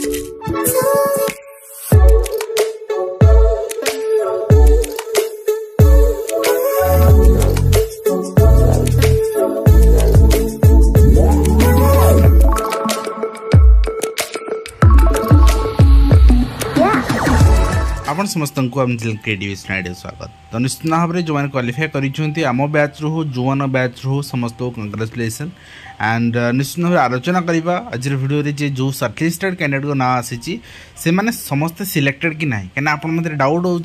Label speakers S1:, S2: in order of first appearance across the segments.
S1: आपण समस्त को आम क्रिएटिव स्नाइड स्वागत। तो निश्चित भाव में जो मैंने क्वालिफाई करम बैच रू जुआन बैच रू समस्त को कंग्रेचुलेसन एंड निश्चित भाव आलोचना करवा आज वीडियो रे जो सर्टलिस्टेड कैंडिडेट को ना आसी से माने समस्त सिलेक्टेड कि ना कहीं आप डाउट हो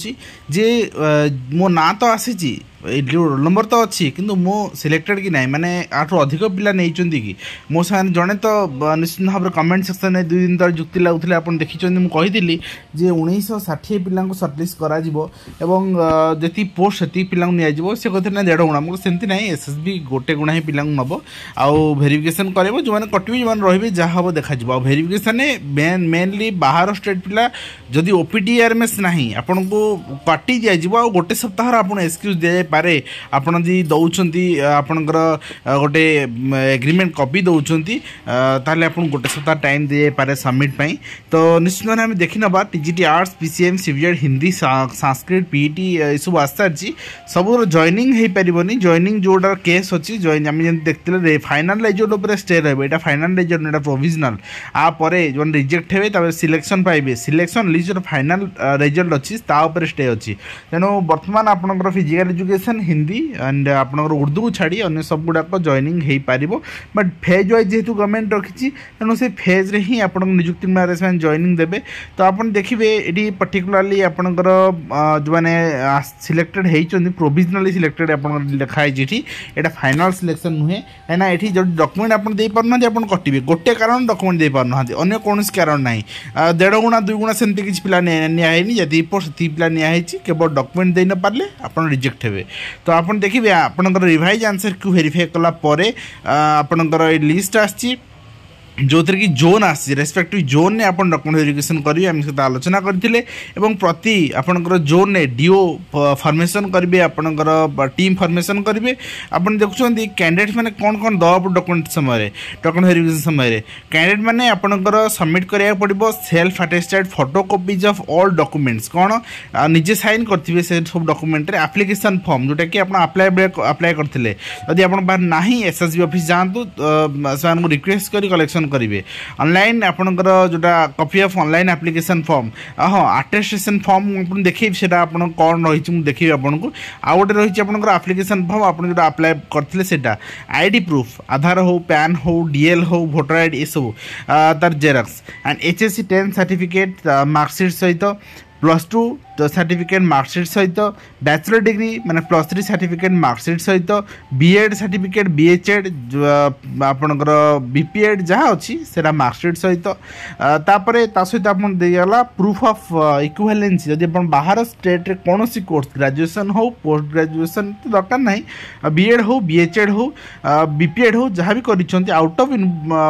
S1: मो ना तो आसी रोल नंबर तो अच्छी किंतु मो सिलेक्टेड कि ना माने आठू अधिक पिला नहीं कि मो साथ जड़े तो निश्चित भाव में कमेंट सेक्शन में 2 दिन तक जुक्ति लगुले आप देखी मुझे जे 1960 पिला सर्टलिस्ट करी पोस्ट से पिला से कहते ना 1.5 गुणा मुझे सेमती ना एसएसबी गोटे गुणा ही पिला नब आउ भेरिफिकेसन कर जो मैंने कटे जो रही जहाँ हम देखा भेरिफिकेसन मेनली बाहर स्टेट पिला जदि ओपीडीआरएमएस ना आपन को काटी दिज्व गोटे सप्ताह आप एक्सक्यूज दि पारे आपण जी दौरान आपणकर गोटे एग्रीमेंट कॉपी दौरान ताले आपन गोटे सप्ताह टाइम दे पारे सबमिट पाई। तो निश्चित भाव में देखी नवा टीजीटी आर्ट्स पीसीएम सीबीएड हिंदी संस्कृत पीईटी सब आसारी सब जॉइनिंग हो पारनी जॉइनिंग जोड़ा केस अच्छी जॉइन आम देखते फाइनाल रिजल्ट स्टे रहा है फाइनाल रिजल्ट फाइनाल आपर जो रिजेक्ट हे सिलेक्शन पाइबे सिलेक्शन लिस्ट फाइनाल रिजल्ट अच्छी स्टे अच्छी तेणु बर्तमान आपंकर फिजिकल एजुकेशन हिंदी एंड आपंकर उर्दू को छाड़ी अन्य सब गुड़ाक जॉइनिंग हो पार बट फेज वाइज जेहेतु गवर्नमेंट रखी तेणु से फेज रे ही आप निजुक्ति मैरिज में जॉइनिंग देवे। तो आप देखिए ये पर्टिकुलाली आपंकर जो मैंने सिलेक्टेड होती प्रोविजनाली सिलेक्टेड आप लिखाई ये फाइनाल सिलेक्शन नुहे कहीं ये जो डॉक्यूमेंट आप दे पारना आप कटे गोटे कारण डॉक्यूमेंट दे पारना अन्य कौन कारण ना 1.5 गुणा 2 गुणा सेमती किसी पिला नियानी जदि पोस्ट पिला नियाई केवल डॉक्यूमेंट दे न पारे आप रिजेक्ट हे। तो आप देखिए आपंकर रिवाइज आंसर को वेरीफाई कला आपंकर लिस्ट आसी जो थी कि जोन आसी रेस्पेक्टिव जोन ने आप डॉक्यूमेंट वेरिफिकेशन करेंगे आम सहित आलोचना करते प्रति आपंकर जोन ने डीओ फॉर्मेशन करेंगे आपंकर टीम फॉर्मेशन करेंगे आप देखुं कैंडिडेट मैंने कौन कौन दवा डॉक्यूमेंट समय डॉक्यूमेंट वेरिफिकेशन समय कैंडिडेट मैंने आपंकर सबमिट कराया पड़ो self attested photocopies of all documents कौन निजे साइन करेंगे से सब डॉक्यूमेंट एप्लिकेशन फॉर्म जोटा कि आप अप्लाई करते जदि आप ना एसएसबी ऑफिस जातु से रिक्वेस्ट कर कलेक्शन करेंगे ऑनलाइन आपंकर जोटा copy of online application form हाँ अटेस्टेशन फॉर्म देखिए से कौन रही देखिए आपको आउ गोटे रही आपंकर एप्लिकेशन फॉर्म आप जो अप्लाई करते से आईडी प्रूफ आधार हो पैन हो डीएल हो वोटर आईडी ये सब तार Xerox and HSC 10 certificate marksheet सहित +2 सर्टिफिकेट मार्कशीट सहित बैचलर डिग्री माने +3 सर्टिफिकेट मार्कशीट सहित बीएड सर्टिफिकेट बीएचएड आपनकर बीपीएड जहाँ अच्छी से मार्कशीट सहित तापरे ता सहित आप देला प्रूफ ऑफ इक्विवेलेंसी जदि आप बाहर स्टेट रे कौन सी कोर्स ग्रेजुएशन हो पोस्ट ग्रेजुएशन तो दरकार नहीं बीएड हो बीएचएड हो बीपीएड हो जहाँ भी करिसेंती आउट ऑफ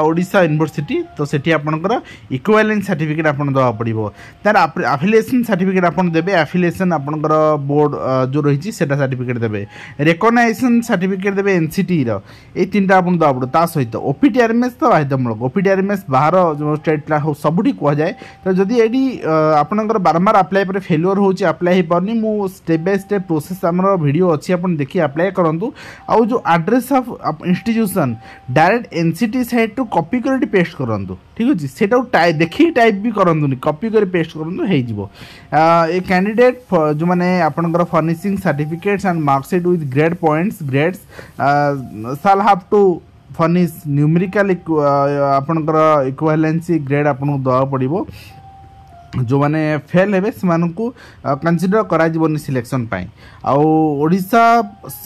S1: ओडिशा यूनिवर्सिटी तो सेठी आपनकर इक्विवेलेंस सर्टिफिकेट आपन दवा पड़िबो तार एफिलिएशन सर्टिफिकेट आप देवे एफिलिएशन आपनकर बोर्ड जो रही सर्टिफिकेट देवे रिकॉग्नाइजेशन सर्टिफिकेट देवे एनसीटी रो ए तीनटा आप दवा पड़ो ता सहित ओपीडीआरएमएस तो बाध्यतामूलक ओपीडीआरएमएस बाहर जो स्टेट हो सबुठी कह जाए तो जदि ये आपनकर बारंबार अप्लाई पर फेल्युअर होची अप्लाई हो पारनी मु स्टेप बाय स्टेप प्रोसेस हमर वीडियो अच्छी आप देखिए अप्लाई करंतु आउ जो address of institution direct NCT site to copy कर पेस्ट करंतु ठीक अच्छे से देखिए टाइप भी करंतुनी कॉपी कर पेस्ट करंतु हे जिवो ए कैंडिडेट जो मैंने आपनकर furnishing certificates and marksheet with grade points grades shall have to furnish numerical आपनकर इक्विवेलेंसी ग्रेड आपन दवा पड़िबो जो मैंने फेल हे से कंसीडर कर सिलेक्शन ओडिशा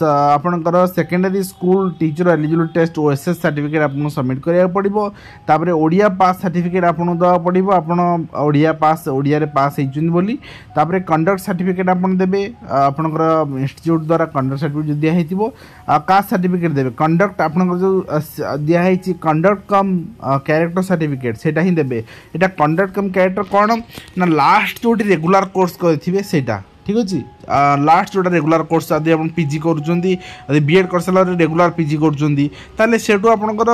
S1: आपनकर secondary school teacher eligible test OSS certificate आपको सबमिट करा पड़ो तापर ओडिया पास सर्टिफिकेट आपको दवा पड़ो आपन ओडिया पास ओडिया रे पास होती तापर कंडक्ट सर्टिफिकेट आप देवे आपनकर इंस्टीट्यूट द्वारा कंडक्ट सर्टिफिकेट दिखाई कास्ट सर्टिफिकेट देवे कंडक्ट आपनकर जो दिखाई कंडक्ट कम कैरेक्टर सर्टिफिकेट से ही देवे यहाँ कंडक्ट कम कैरेक्टर कौन ना लास्ट जो रेगुलर कोर्स करेंगे सेटा ठीक अच्छे लास्ट जोटा रेगुलर कोर्स आदि आप पीजी कर बीएड कर सारा रेगुलर पीजी कर सेठू आपंकर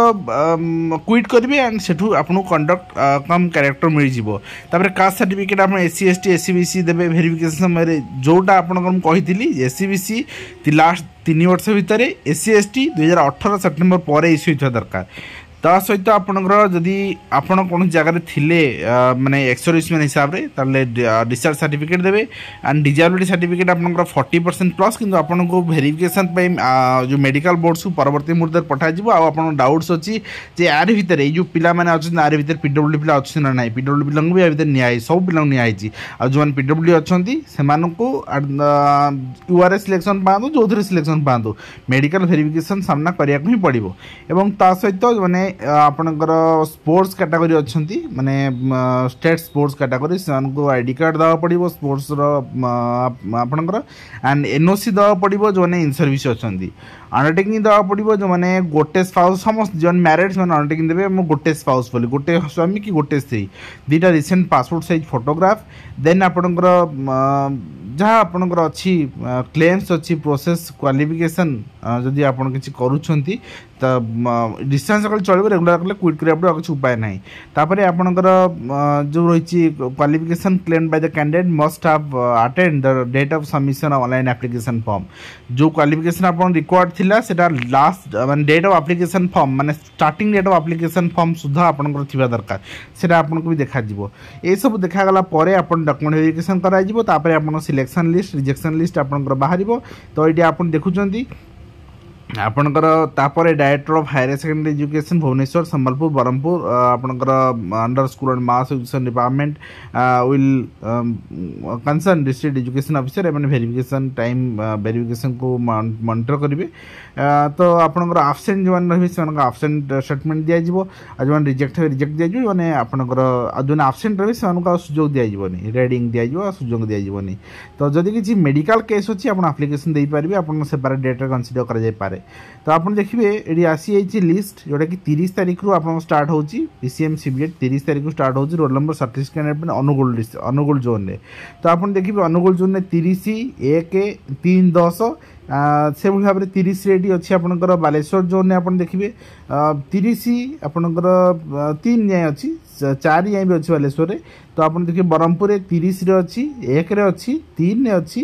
S1: क्विट करेंगे एंड सेठू आपको कंडक्ट कम कैरेक्टर मिल जाए कास्ट सर्टिफिकेट आप एससी एसटी एससी बीसी देवे वेरिफिकेशन समय जोटा आपको कही एससी बीसी लास्ट 3 वर्ष भितर एससी एसटी 2018 सेप्टेम्बर पर इश्यू होता दरकार ता सहित आपणकर जदि आपण कौन जगह थिले माने एक्स सर्विसमैन हिसाब रे ताले डिस्चार्ज सर्टिफिकेट देबे एंड डिजेबिलिटी सर्टिफिकेट आपणकर 40% प्लस किंतु आपण को वेरिफिकेशन पे जो मेडिकल बोर्ड्स को परवर्ती मुहूर्त पठा जिवो आ आपण डाउट्स अछि जे आर भितर जो पिला माने अछि आर भितर पीडब्ल्यू पिला अछि ना नाही पीडब्ल्यू पिला भी भितर निया सब पिला निया आइछि आ जो पीडब्ल्यू अछंती सेमान को यूआरएस सिलेक्शन पांदो जोथरे सिलेक्शन पांदो मेडिकल वेरिफिकेशन सामना करिया को ही पड़िबो एवं ता सहित माने आपणकर स्पोर्ट्स कैटेगरी अच्छा माने स्टेट स्पोर्ट्स कैटेगरी से आईडी कार्ड देवा पड़ो स्पोर्ट्स आपणकर एंड एनओसी देवा पड़ो जो मैंने इन सर्विस अच्छा अंडरटेकिंग देवा पड़ो जो मैंने गोटे स्पाउस समस्त जो मैरिड से अंडरटेकिंग देवे गोटे स्पाउस बोली गोटे स्वामी कि गोटे स्त्री दुईटा recent passport size photograph then आपणकर जहाँ आपणकर अच्छी क्लेम्स अच्छी प्रोसेस क्वालिफिकेशन जदि आप किसी करुँच डिस्टेंस कले चलो रेगुलर कले क्विट करा किसी उपाय ना तापर आपणकर जो रही qualification claim by the candidate must have attend the date of submission online application form जो क्वालिफिकेशन आप रिक्वायर्ड थिला सेटा लास्ट माने डेट ऑफ एप्लिकेशन फॉर्म माने starting date of application form सुधा आपणकर थिबा दरकार सेटा आपनको भी देखा जिवो ए सब देखा गला परे आपन डॉक्यूमेंट वेरिफिकेशन करा जिवो तापर आपन सिलेक्शन लिस्ट रिजेक्शन लिस्ट आपणकर बाहरिबो तो एटी आपन देखुचंती आपणकर तापर director of higher secondary education Bhubaneswar Sambalpur Berhampur आपणकर under school and mass education department will concern district education officer एवं वेरिफिकेशन टाइम वेरिफिकेशन को मॉनिटर करेंगे तो आपणकर आब्सेंट जो रही से आब्सेंट स्टेटमेंट दिज्व आ जो रिजेक्ट रिजेक्ट दिज्व जो आपणकर जो आब्सेंट रही से सुजोग दिज्वनी रेडिंग दिज्व सुजोग दिज्वनी तो जदि किसी मेडिकल केस अच्छी आप एप्लिकेशन दे पारे आप सेपरेट डेट कनसीडर कर तो आप देखिए ये आसी लिस्ट जोटा कि 30 तारीख रू आप स्टार्ट हो पीसीएम सीबीएट 30 तारीख रू स्टार्ट हो roll number 36 candidate Angul zone में तो आप देखिए अनुगुल जोन में 30 1 3 10 से भाव में 30 रेडी अच्छी आपंकर बालेश्वर जोन में आप देखिए 30 आपंकर 3 जाए अच्छी 4 जाए भी अच्छी बालेश्वर में तो आप देखिए ब्रह्मपुर 30 रे अच्छी 1 रे अच्छी 3 रे अच्छी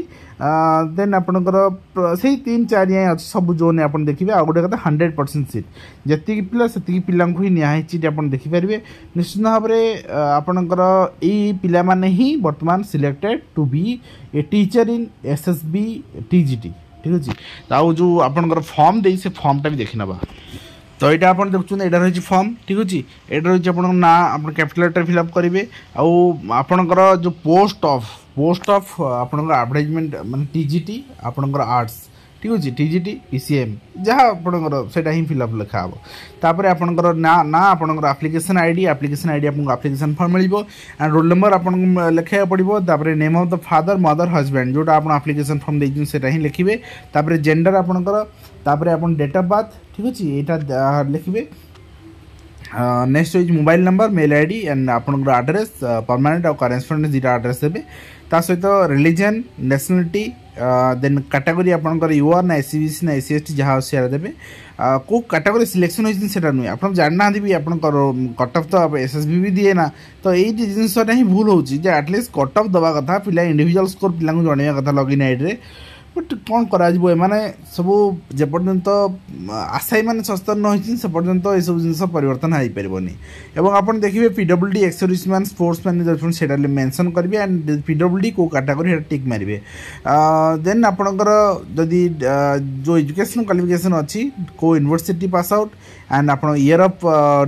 S1: देन आपंकर से 3 4 जाए अच्छी सब जोन आप देखिए आ गोटे कथा 100% सीट जी पिला से पिला ही निहाई आप देखिपारे निश्चित भाव में आपंकर यही पिला माने ही वर्तमान selected to be a teacher in SSB TGT ठीक अच्छे तो जो आपंकर फॉर्म दे से फॉर्मटा भी देखी नवा तो यहाँ आप देखुं यहाँ रही फॉर्म ठीक अच्छे यहाँ रही आप ना आप कैपिटल लेटर फिलअप करेंगे आपणकर जो पोस्ट ऑफ आपणकर एडवर्टाइजमेंट माने टीजीटी आपणकर आर्ट्स ठीक अच्छे टीजीटी पीसीएम जहाँ आपणकर सेटा ही फिलअप लिखा हम तापर आपणकर ना आपणकर एप्लिकेशन आईडी आपको application form mill and roll number आपको लिखा पड़ो तापर name of the father mother husband जोटा आप एप्लिकेशन फॉर्म देते ही लिखे तापर जेंडर आपणकर तापर आप डेट ऑफ बर्थ ठीक अच्छे यहाँ लिखे नेक्स्ट हो mobile number mail ID and आपणकर एड्रेस परमानेंट और करेस्पोंडेंस दुटा एड्रेस देवे ता सहित रिलीजन नेशनलिटी देन कैटेगरी आपंकर यूआर ना एससीबीसी ना एससी एसटी जहाँ से देवे को कैटेगरी सिलेक्शन होता नुहे आप जानना भी आप कट ऑफ तो एसएसबी भी दिए ना तो ये जिनसा ही भूल हो एटलिस्ट कट ऑफ दवा कथा पिला इंडिविजुअल स्कोर पिला जनवा कथा लॉगिन आईडी बट कौन करा सब जेपर्यंत आशायी मैंने सचेतन न से पर्यंत ये सब जिन परिवर्तन हो पारनि एवं आप देखिए पीडब्ल्यूडी एक्स सर्विसमैन स्पोर्ट्समैन जो से मेंशन करेंगे एंड पीडब्ल्यूडी को कैटेगरी टिक मारे देन आपणकर जदि जो एजुकेशन क्वालिफिकेशन अच्छी को यूनिवर्सिटी पास आउट एंड आप year of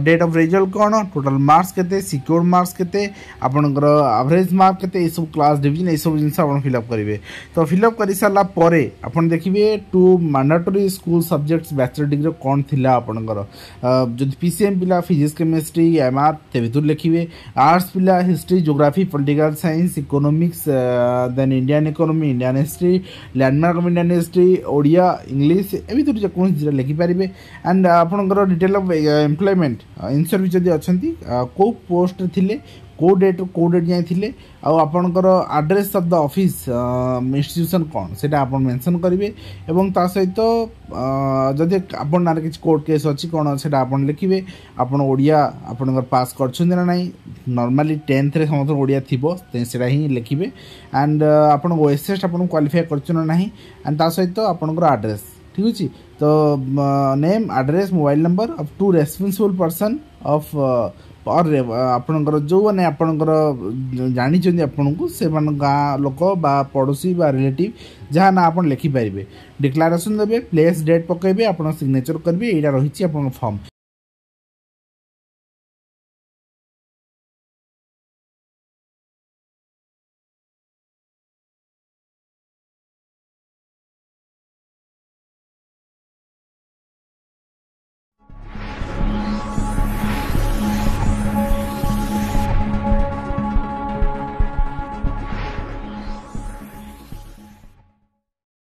S1: date of result कौन टोटल मार्क्स केते सिक्योर्ड मार्क्स केते आपणकर एवरेज मार्क केते ये सब क्लास डिवीजन ये सब जिनस आप फिलअप करेंगे तो फिलअप कर सारा परे आपन देखिए two mandatory school subjects bachelor degree कौन थिला आपनकर जदि पीसीएम पिला फिजिक्स केमिस्ट्री एमआर ते भितर लिखिए आर्ट्स पिला history geography political science economics then Indian economy Indian history landmark of Indian history Odia English ए भितर जेको लिखि पारिबे एंड आपनकर detail of employment in service जदि अछंती को पोस्ट थिले को डेट जाइए आपणकर address of the office institution कौन से आप मेंशन करेंगे और ता सहित जदि आपण ना कि कोर्ट केस अच्छी कौन से आप लिखे आपड़ ओडिया आपणकर पास कर नॉर्मली 10th रे समस्त ओडिया थी से ही लिखे एंड आप ओएसएस आप क्वालिफाई कर एंड ता सहित आपणकर आड्रेस ठीक अच्छे तो name address mobile number of two responsible person of और आपणकर जो मैंने आपणकर जानी आपन को से गाँ लोक बा पड़ोसी बा रिलेटिव जहाँ ना आप लिखिपारे डिक्लारेसन देवे प्लेस डेट पकेबे आप सिग्नेचर करेंगे यहाँ रही फॉर्म।